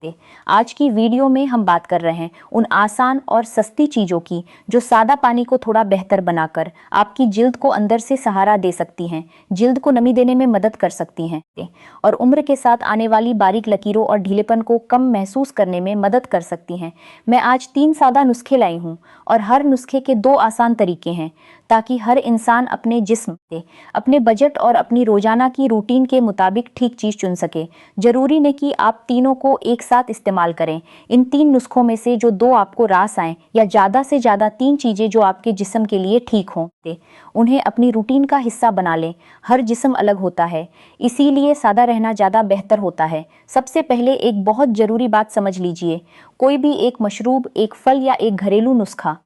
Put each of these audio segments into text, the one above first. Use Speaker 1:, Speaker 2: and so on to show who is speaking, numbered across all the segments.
Speaker 1: आज की वीडियो में हम बात कर रहे हैं उन आसान और सस्ती चीज़ों की जो सादा पानी को थोड़ा बेहतर बनाकर आपकी जिल्द को अंदर से सहारा दे सकती हैं, जिल्द को नमी देने में मदद कर सकती हैं और उम्र के साथ आने वाली बारीक लकीरों और ढीलेपन को कम महसूस करने में मदद कर सकती हैं। मैं आज 3 सादा नुस्खे लाई हूँ और हर नुस्खे के 2 आसान तरीके हैं ताकि हर इंसान अपने जिस्म से, अपने बजट और अपनी रोजाना की रूटीन के मुताबिक ठीक चीज़ चुन सके। जरूरी नहीं कि आप तीनों को एक साथ इस्तेमाल करें। इन 3 नुस्खों में से जो 2 आपको रास आएँ या ज़्यादा से ज़्यादा 3 चीज़ें जो आपके जिस्म के लिए ठीक हों, उन्हें अपनी रूटीन का हिस्सा बना लें। हर जिस्म अलग होता है, इसीलिए सादा रहना ज़्यादा बेहतर होता है। सबसे पहले एक बहुत ज़रूरी बात समझ लीजिए, कोई भी एक मशरूब, एक फल या एक घरेलू नुस्खा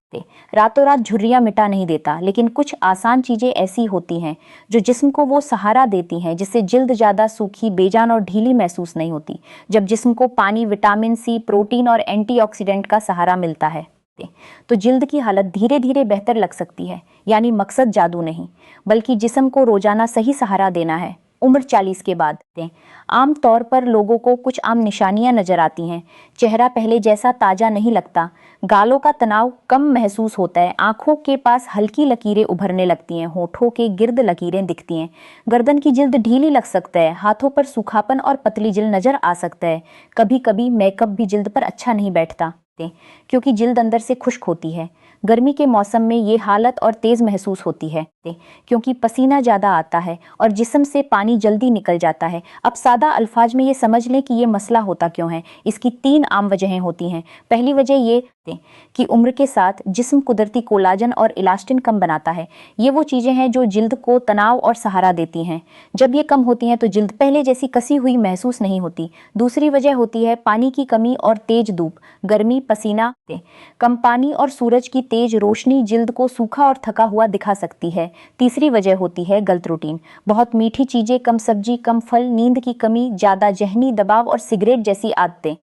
Speaker 1: रातों रात झुर्रियाँ मिटा नहीं देता, लेकिन कुछ आसान चीज़ें ऐसी होती हैं जो जिस्म को वो सहारा देती हैं जिससे जिल्द ज़्यादा सूखी, बेजान और ढीली महसूस नहीं होती। जब जिस्म को पानी, विटामिन सी, प्रोटीन और एंटीऑक्सीडेंट का सहारा मिलता है तो जिल्द की हालत धीरे धीरे बेहतर लग सकती है। यानी मकसद जादू नहीं, बल्कि जिस्म को रोजाना सही सहारा देना है। उम्र 40 के बाद आम तौर पर लोगों को कुछ आम निशानियां नजर आती हैं। चेहरा पहले जैसा ताज़ा नहीं लगता, गालों का तनाव कम महसूस होता है, आंखों के पास हल्की लकीरें उभरने लगती हैं, होठों के गिर्द लकीरें दिखती हैं, गर्दन की जिल्द ढीली लग सकता है, हाथों पर सूखापन और पतली जिल्द नजर आ सकता है। कभी कभी मेकअप भी जिल्द पर अच्छा नहीं बैठता क्योंकि जिल्द अंदर से खुश्क होती है। गर्मी के मौसम में ये हालत और तेज़ महसूस होती है क्योंकि पसीना ज़्यादा आता है और जिस्म से पानी जल्दी निकल जाता है। अब सादा अल्फाज में ये समझ लें कि ये मसला होता क्यों है। इसकी 3 आम वजहें होती हैं। पहली वजह ये कि उम्र के साथ जिस्म कुदरती कोलाजन और इलास्टिन कम बनाता है। ये वो चीज़ें हैं जो जिल्द को तनाव और सहारा देती हैं। जब ये कम होती हैं तो जिल्द पहले जैसी कसी हुई महसूस नहीं होती। दूसरी वजह होती है पानी की कमी और तेज धूप, गर्मी, पसीना, कम पानी और सूरज की तेज रोशनी जिल्द को सूखा और थका हुआ दिखा सकती है। तीसरी वजह होती है गलत रूटीन, बहुत मीठी चीज़ें, कम सब्जी, कम फल, नींद की कमी, ज़्यादा ज़हनी दबाव और सिगरेट जैसी आदतें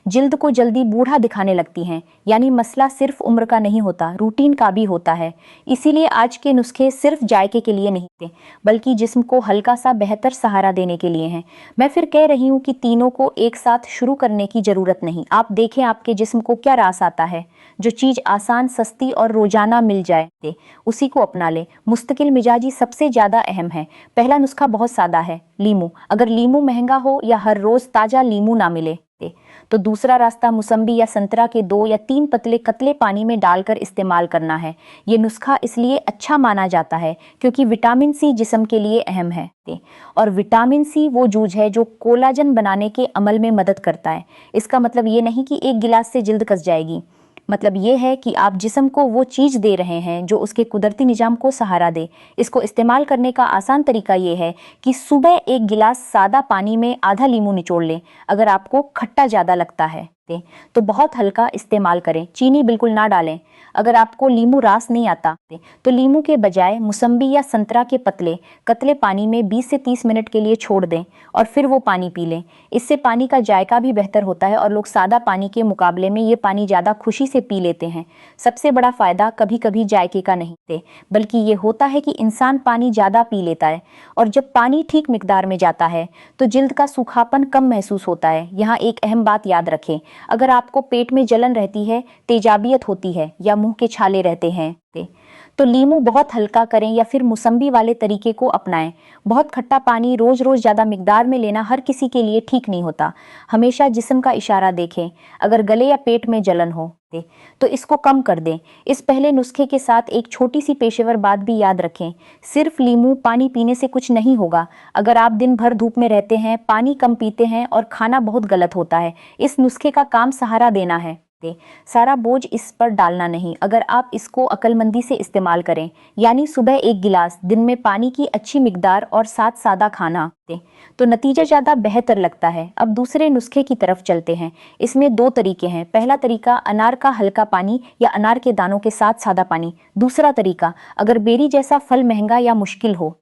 Speaker 1: जिल्द को जल्दी बूढ़ा दिखाने लगती हैं। यानी मसला सिर्फ उम्र का नहीं होता, रूटीन का भी होता है। इसीलिए आज के नुस्खे सिर्फ जायके के लिए नहीं थे, बल्कि जिस्म को हल्का सा बेहतर सहारा देने के लिए हैं। मैं फिर कह रही हूँ कि तीनों को एक साथ शुरू करने की ज़रूरत नहीं। आप देखें आपके जिस्म को क्या रास आता है। जो चीज़ आसान, सस्ती और रोजाना मिल जाए उसी को अपना लें। मुस्तकिल मिजाजी सबसे ज़्यादा अहम है। पहला नुस्खा बहुत सादा है, लीमू। अगर लीमू महंगा हो या हर रोज़ ताज़ा लीमू ना मिले तो दूसरा रास्ता मौसम्बी या संतरा के 2 या 3 पतले कतले पानी में डालकर इस्तेमाल करना है। ये नुस्खा इसलिए अच्छा माना जाता है क्योंकि विटामिन सी जिस्म के लिए अहम है और विटामिन सी वो जूझ है जो कोलाजन बनाने के अमल में मदद करता है। इसका मतलब ये नहीं कि एक गिलास से जिल्द कस जाएगी, मतलब ये है कि आप जिस्म को वो चीज़ दे रहे हैं जो उसके कुदरती निज़ाम को सहारा दे। इसको इस्तेमाल करने का आसान तरीका ये है कि सुबह 1 गिलास सादा पानी में आधा लीमू निचोड़ लें। अगर आपको खट्टा ज़्यादा लगता है तो बहुत हल्का इस्तेमाल करें, चीनी बिल्कुल ना डालें। अगर आपको लीमू रास नहीं आता तो लीमू के बजाय मौसम्बी या संतरा के पतले कतले पानी में 20 से 30 मिनट के लिए छोड़ दें और फिर वो पानी पी लें। इससे पानी का जायका भी बेहतर होता है और लोग सादा पानी के मुकाबले में ये पानी ज़्यादा खुशी से पी लेते हैं। सबसे बड़ा फ़ायदा कभी कभी जायके का नहीं बल्कि ये होता है कि इंसान पानी ज़्यादा पी लेता है और जब पानी ठीक मिकदार में जाता है तो जिल्द का सूखापन कम महसूस होता है। यहाँ एक अहम बात याद रखें, अगर आपको पेट में जलन रहती है, तेजाबियत होती है या मुंह के छाले रहते हैं तो लीमू बहुत हल्का करें या फिर मौसम्बी वाले तरीके को अपनाएं। बहुत खट्टा पानी रोज रोज ज़्यादा मिकदार में लेना हर किसी के लिए ठीक नहीं होता। हमेशा जिस्म का इशारा देखें। अगर गले या पेट में जलन हो तो इसको कम कर दें। इस पहले नुस्खे के साथ एक छोटी सी पेशेवर बात भी याद रखें, सिर्फ लीमू पानी पीने से कुछ नहीं होगा। अगर आप दिन भर धूप में रहते हैं, पानी कम पीते हैं और खाना बहुत गलत होता है, इस नुस्खे का काम सहारा देना है, सारा बोझ इस पर डालना नहीं। अगर आप इसको अक्लमंदी से इस्तेमाल करें, यानी सुबह 1 गिलास, दिन में पानी की अच्छी मिकदार और साथ सादा खाना तो नतीजा ज़्यादा बेहतर लगता है। अब दूसरे नुस्खे की तरफ चलते हैं। इसमें 2 तरीके हैं। पहला तरीका अनार का हल्का पानी या अनार के दानों के साथ सादा पानी। दूसरा तरीका अगर बेरी जैसा फल महंगा या मुश्किल हो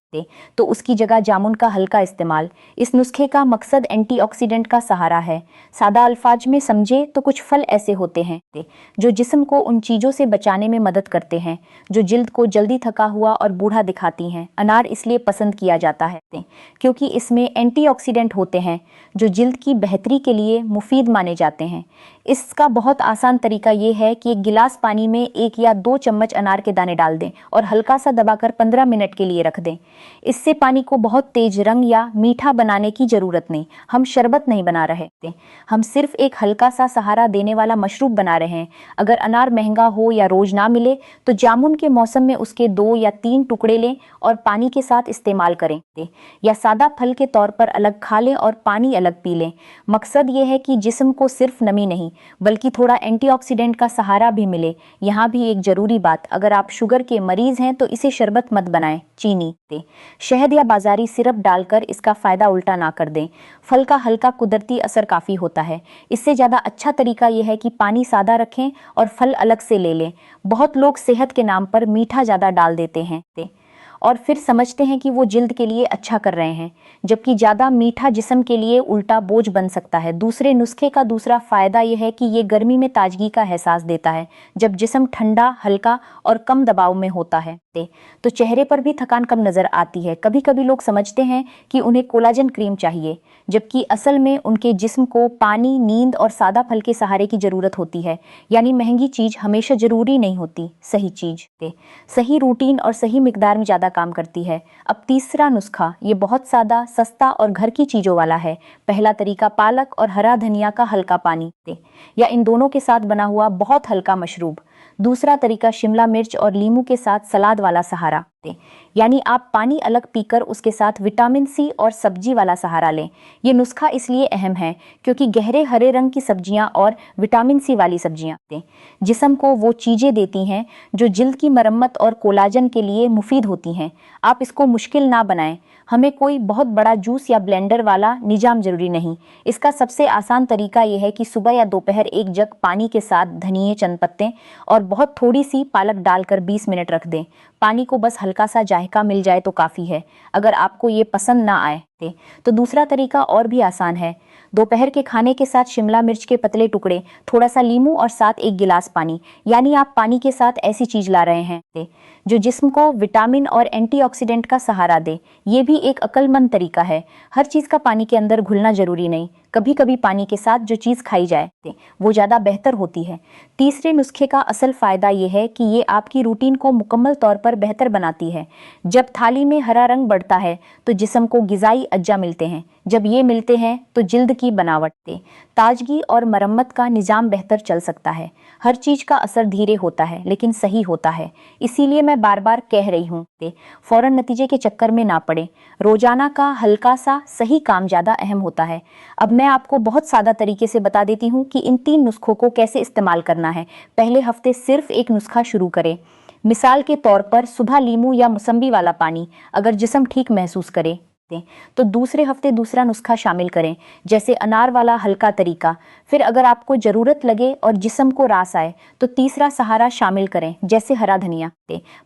Speaker 1: तो उसकी जगह जामुन का हल्का इस्तेमाल। इस नुस्खे का मकसद एंटीऑक्सीडेंट का सहारा है। सादा अल्फाज में समझे तो कुछ फल ऐसे होते हैं जो जिस्म को उन चीज़ों से बचाने में मदद करते हैं जो जिल्द को जल्दी थका हुआ और बूढ़ा दिखाती हैं। अनार इसलिए पसंद किया जाता है क्योंकि इसमें एंटीऑक्सीडेंट होते हैं जो जिल्द की बेहतरी के लिए मुफीद माने जाते हैं। इसका बहुत आसान तरीका ये है कि एक गिलास पानी में 1 या 2 चम्मच अनार के दाने डाल दें और हल्का सा दबाकर 15 मिनट के लिए रख दें। इससे पानी को बहुत तेज रंग या मीठा बनाने की ज़रूरत नहीं। हम शरबत नहीं बना रहे, हम सिर्फ एक हल्का सा सहारा देने वाला मशरूब बना रहे हैं। अगर अनार महंगा हो या रोज ना मिले तो जामुन के मौसम में उसके 2 या 3 टुकड़े लें और पानी के साथ इस्तेमाल करें, या सादा फल के तौर पर अलग खा लें और पानी अलग पी लें। मकसद ये है कि जिस्म को सिर्फ नमी नहीं बल्कि थोड़ा एंटीऑक्सीडेंट का सहारा भी मिले। यहाँ भी एक जरूरी बात, अगर आप शुगर के मरीज हैं तो इसे शरबत मत बनाएं, चीनी दें। शहद या बाजारी सिरप डालकर इसका फायदा उल्टा ना कर दें। फल का हल्का कुदरती असर काफ़ी होता है। इससे ज़्यादा अच्छा तरीका यह है कि पानी सादा रखें और फल अलग से ले लें। बहुत लोग सेहत के नाम पर मीठा ज़्यादा डाल देते हैं और फिर समझते हैं कि वो जिल्द के लिए अच्छा कर रहे हैं, जबकि ज़्यादा मीठा जिस्म के लिए उल्टा बोझ बन सकता है। दूसरे नुस्खे का दूसरा फ़ायदा यह है कि ये गर्मी में ताजगी का एहसास देता है। जब जिस्म ठंडा, हल्का और कम दबाव में होता है तो चेहरे पर भी थकान कम नज़र आती है। कभी कभी लोग समझते हैं कि उन्हें कोलाजन क्रीम चाहिए, जबकि असल में उनके जिस्म को पानी, नींद और सादा फल के सहारे की ज़रूरत होती है। यानी महंगी चीज़ हमेशा ज़रूरी नहीं होती, सही चीज़ सही रूटीन और सही मिकदार में ज़्यादा काम करती है। अब तीसरा नुस्खा, ये बहुत सादा, सस्ता और घर की चीज़ों वाला है। पहला तरीका, पालक और हरा धनिया का हल्का पानी या इन दोनों के साथ बना हुआ बहुत हल्का मशरूब। दूसरा तरीका, शिमला मिर्च और लीमू के साथ सलाद वाला सहारा यानी आप पानी अलग पीकर उसके साथ विटामिन सी और सब्जी वाला सहारा लें। ये नुस्खा इसलिए अहम है क्योंकि गहरे हरे रंग की सब्जियां और विटामिन सी वाली सब्जियां जिस्म को वो चीज़ें देती हैं जो जिल्द की मरम्मत और कोलाजन के लिए मुफीद होती हैं। आप इसको मुश्किल ना बनाएं। हमें कोई बहुत बड़ा जूस या ब्लेंडर वाला निजाम जरूरी नहीं। इसका सबसे आसान तरीका यह है कि सुबह या दोपहर 1 जग पानी के साथ धनिए, चंद पत्ते और बहुत थोड़ी सी पालक डालकर 20 मिनट रख दें। पानी को बस हल्का सा जायका मिल जाए तो काफ़ी है। अगर आपको ये पसंद ना आए तो दूसरा तरीका और भी आसान है। दोपहर के खाने के साथ शिमला मिर्च के पतले टुकड़े, थोड़ा सा लीमू और साथ 1 गिलास पानी। यानी आप पानी के साथ ऐसी चीज़ ला रहे हैं जो जिस्म को विटामिन और एंटीऑक्सीडेंट का सहारा दे। ये भी एक अक्लमंद तरीका है। हर चीज़ का पानी के अंदर घुलना जरूरी नहीं। कभी कभी पानी के साथ जो चीज़ खाई जाए वो ज़्यादा बेहतर होती है। तीसरे नुस्खे का असल फ़ायदा ये है कि ये आपकी रूटीन को मुकम्मल तौर पर बेहतर बनाती है। जब थाली में हरा रंग बढ़ता है तो जिस्म को ग़िज़ाई अज्जा मिलते हैं। जब ये मिलते हैं तो जिल्द की बनावट, ताजगी और मरम्मत का निज़ाम बेहतर चल सकता है। हर चीज़ का असर धीरे होता है लेकिन सही होता है। इसीलिए मैं बार बार कह रही हूँ फ़ौरन नतीजे के चक्कर में ना पड़े। रोज़ाना का हल्का सा सही काम ज़्यादा अहम होता है। अब मैं आपको बहुत सादा तरीके से बता देती हूँ कि इन 3 नुस्खों को कैसे इस्तेमाल करना है। पहले हफ्ते सिर्फ एक नुस्खा शुरू करें। मिसाल के तौर पर सुबह लीमू या मौसम्बी वाला पानी, अगर जिस्म ठीक महसूस करे तो दूसरे हफ्ते दूसरा नुस्खा शामिल करें, जैसे अनार वाला हल्का तरीका। फिर अगर आपको ज़रूरत लगे और जिस्म को रास आए तो तीसरा सहारा शामिल करें, जैसे हरा धनिया,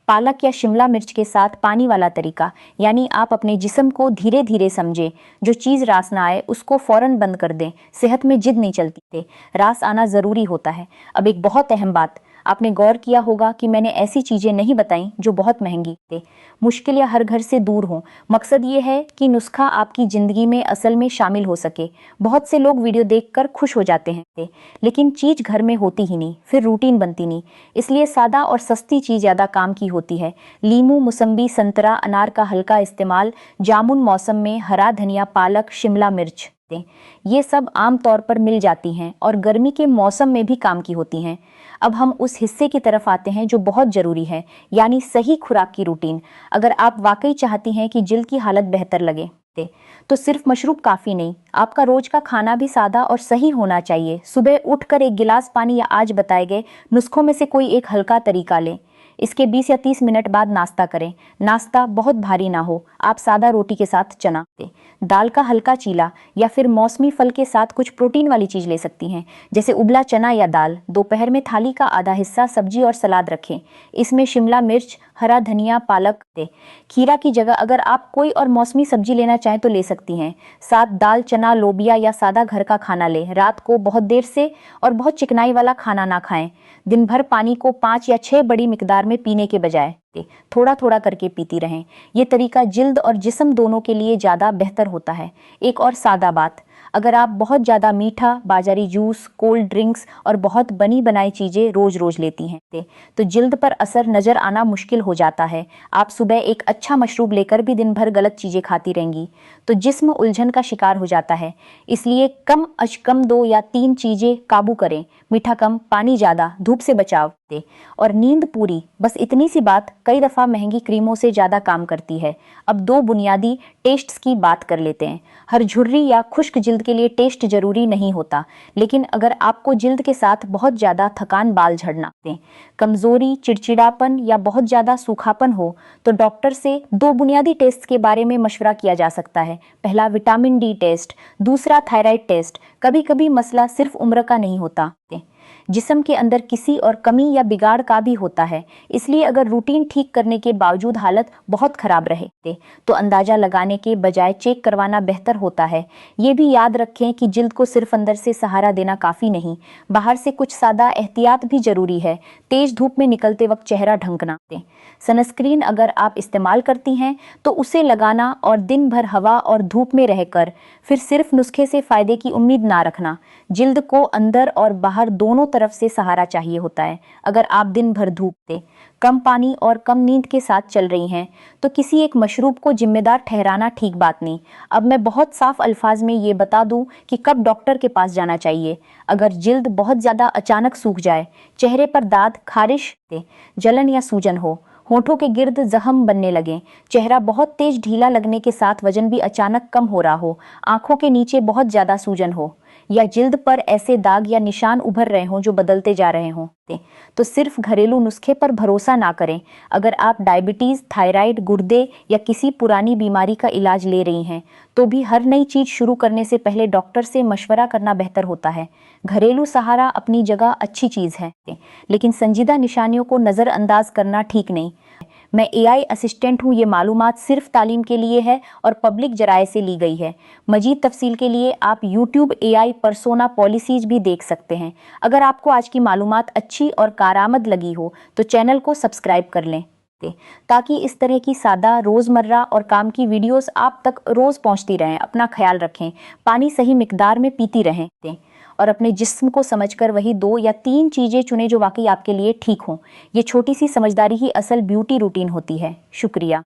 Speaker 1: पालक या शिमला मिर्च के साथ पानी वाला तरीका। यानी आप अपने जिस्म को धीरे धीरे समझें। जो चीज़ रास ना आए उसको फ़ौरन बंद कर दें। सेहत में जिद नहीं चलती, रास आना ज़रूरी होता है। अब एक बहुत अहम बात, आपने गौर किया होगा कि मैंने ऐसी चीज़ें नहीं बताई जो बहुत महंगी मुश्किल या हर घर से दूर हों। मकसद ये है कि नुस्खा आपकी ज़िंदगी में असल में शामिल हो सके। बहुत से लोग वीडियो देखकर खुश हो जाते हैं लेकिन चीज़ घर में होती ही नहीं, फिर रूटीन बनती नहीं। इसलिए सादा और सस्ती चीज़ ज़्यादा काम की होती है। लीमू, मौसम्बी, संतरा, अनार का हल्का इस्तेमाल, जामुन मौसम में, हरा धनिया, पालक, शिमला मिर्च, ये सब आम तौर पर मिल जाती हैं और गर्मी के मौसम में भी काम की होती हैं। अब हम उस हिस्से की तरफ आते हैं जो बहुत ज़रूरी है, यानी सही खुराक की रूटीन। अगर आप वाकई चाहती हैं कि जिल्द की हालत बेहतर लगे तो सिर्फ मशरूब काफ़ी नहीं, आपका रोज का खाना भी सादा और सही होना चाहिए। सुबह उठकर 1 गिलास पानी या आज बताए गए नुस्खों में से कोई एक हल्का तरीका लें। इसके 20 या 30 मिनट बाद नाश्ता करें। नाश्ता बहुत भारी ना हो, आप सादा रोटी के साथ चना दें, दाल का हल्का चीला या फिर मौसमी फल के साथ कुछ प्रोटीन वाली चीज ले सकती हैं, जैसे उबला चना या दाल। दोपहर में थाली का आधा हिस्सा सब्जी और सलाद रखें, इसमें शिमला मिर्च, हरा धनिया, पालक दे। खीरा की जगह अगर आप कोई और मौसमी सब्जी लेना चाहें तो ले सकती हैं। साथ दाल, चना, लोबिया या सादा घर का खाना लें। रात को बहुत देर से और बहुत चिकनाई वाला खाना ना खाएं। दिन भर पानी को 5 या 6 बड़ी मिकदार में पीने के बजाय थोड़ा थोड़ा करके पीती रहें। ये तरीका जिल्द और जिस्म दोनों के लिए ज़्यादा बेहतर होता है। एक और सादा बात, अगर आप बहुत ज़्यादा मीठा, बाजारी जूस, कोल्ड ड्रिंक्स और बहुत बनी बनाई चीज़ें रोज़ रोज़ लेती हैं तो जिल्द पर असर नज़र आना मुश्किल हो जाता है। आप सुबह एक अच्छा मशरूब लेकर भी दिन भर गलत चीज़ें खाती रहेंगी तो जिस्म उलझन का शिकार हो जाता है। इसलिए कम अज कम 2 या 3 चीज़ें काबू करें। मीठा कम, पानी ज़्यादा, धूप से बचाव दे और नींद पूरी। बस इतनी सी बात कई दफ़ा महंगी क्रीमों से ज़्यादा काम करती है। अब 2 बुनियादी टेस्ट्स की बात कर लेते हैं। हर झुर्री या खुश्क जिल्द के लिए टेस्ट जरूरी नहीं होता, लेकिन अगर आपको जिल्द के साथ बहुत ज़्यादा थकान, बाल झड़ना, कमज़ोरी, चिड़चिड़ापन या बहुत ज़्यादा सूखापन हो तो डॉक्टर से 2 बुनियादी टेस्ट के बारे में मशवरा किया जा सकता है। पहला विटामिन डी टेस्ट, दूसरा थायराइड टेस्ट। कभी कभी मसला सिर्फ उम्र का नहीं होता, जिस्म के अंदर किसी और कमी या बिगाड़ का भी होता है। इसलिए अगर रूटीन ठीक करने के बावजूद हालत बहुत खराब रहे तो अंदाजा लगाने के बजाय चेक करवाना बेहतर होता है। ये भी याद रखें कि जिल्द को सिर्फ अंदर से सहारा देना काफ़ी नहीं, बाहर से कुछ सादा एहतियात भी जरूरी है। तेज धूप में निकलते वक्त चेहरा ढंकना, सनस्क्रीन अगर आप इस्तेमाल करती हैं तो उसे लगाना और दिन भर हवा और धूप में रहकर फिर सिर्फ नुस्खे से फ़ायदे की उम्मीद ना रखना। जिल्द को अंदर और बाहर दोनों तरफ से सहारा चाहिए होता है। अगर आप दिन भर धूप से, कम पानी और कम नींद के साथ चल रही हैं तो किसी एक मशरूब को जिम्मेदार ठहराना ठीक बात नहीं। अब मैं बहुत साफ अल्फाज में ये बता दूं कि कब डॉक्टर के पास जाना चाहिए। अगर जिल्द बहुत ज़्यादा अचानक सूख जाए, चेहरे पर दाद, खारिश, जलन या सूजन हो, होठों के गिर्द जख्म बनने लगें, चेहरा बहुत तेज ढीला लगने के साथ वजन भी अचानक कम हो रहा हो, आंखों के नीचे बहुत ज़्यादा सूजन हो या जिल्द पर ऐसे दाग या निशान उभर रहे हों जो बदलते जा रहे हों तो सिर्फ घरेलू नुस्खे पर भरोसा ना करें। अगर आप डायबिटीज़, थायराइड, गुर्दे या किसी पुरानी बीमारी का इलाज ले रही हैं तो भी हर नई चीज़ शुरू करने से पहले डॉक्टर से मशवरा करना बेहतर होता है। घरेलू सहारा अपनी जगह अच्छी चीज़ है, लेकिन संजीदा निशानियों को नज़रअंदाज करना ठीक नहीं। मैं एआई असिस्टेंट हूँ, ये मालूमात सिर्फ तालीम के लिए है और पब्लिक जराये से ली गई है। मजीद तफसील के लिए आप यूट्यूब एआई पर्सोना पॉलिसीज भी देख सकते हैं। अगर आपको आज की मालूमात अच्छी और कारआमद लगी हो तो चैनल को सब्सक्राइब कर लें ताकि इस तरह की सादा, रोज़मर्रा और काम की वीडियोस आप तक रोज़ पहुंचती रहें। अपना ख्याल रखें, पानी सही मिकदार में पीती रहें और अपने जिस्म को समझकर वही 2 या 3 चीज़ें चुनें जो वाकई आपके लिए ठीक हों। ये छोटी सी समझदारी ही असल ब्यूटी रूटीन होती है। शुक्रिया।